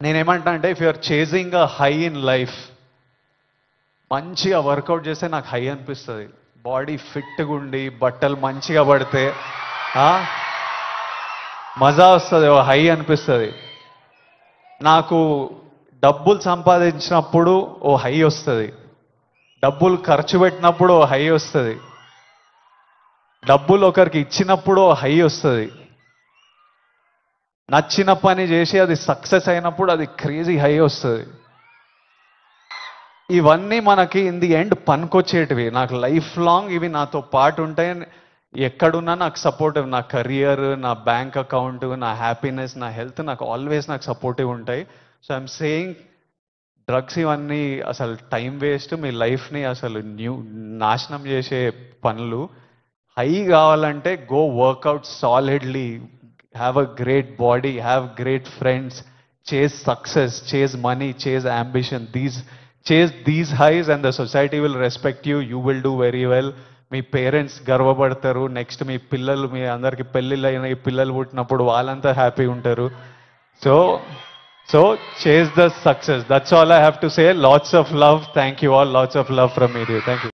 నేనేమంటా అంటే if you're chasing a high in life, మంచిగా workout చేస్తే నాకు హై అనిపిస్తుంది. బాడీ ఫిట్గా ఉండి బట్టలు మంచిగా పడితే మజా వస్తుంది, ఓ హై అనిపిస్తుంది. నాకు డబ్బులు సంపాదించినప్పుడు ఓ హై వస్తుంది, డబ్బులు ఖర్చు పెట్టినప్పుడు ఓ హై వస్తుంది, డబ్బులు ఒకరికి ఇచ్చినప్పుడు ఓ హై వస్తుంది, నచ్చిన పని చేసి అది సక్సెస్ అయినప్పుడు అది క్రేజీ హై వస్తుంది. ఇవన్నీ మనకి ఇన్ ది ఎండ్ పనికొచ్చేటివి. నాకు లైఫ్ లాంగ్ ఇవి నాతో పాటు ఉంటాయి. ఎక్కడున్నా నాకు సపోర్టివ్, నా కెరియర్, నా బ్యాంక్ అకౌంట్, నా హ్యాపీనెస్, నా హెల్త్ నాకు ఆల్వేస్ నాకు సపోర్టివ్ ఉంటాయి. సో ఐఎమ్ సేయింగ్ డ్రగ్స్ ఇవన్నీ అసలు టైం వేస్ట్, మీ లైఫ్ని అసలు నాశనం చేసే పనులు. హై కావాలంటే go workout solidly, have a great body, have great friends, chase success, chase money, chase ambition. Chase these highs and the society will respect you. You will do very well. మీ parents గర్వపడతారు. Next మీ పిల్లలు, మీ అందరికి పెళ్ళిళ్ళు అయిన పిల్లలు పుట్టినప్పుడు వాళ్ళంతా హ్యాపీ ఉంటారు. సో చేస్ the success. That's all I have to say. Lots of love. Thank you all. Lots of love from me. Thank you.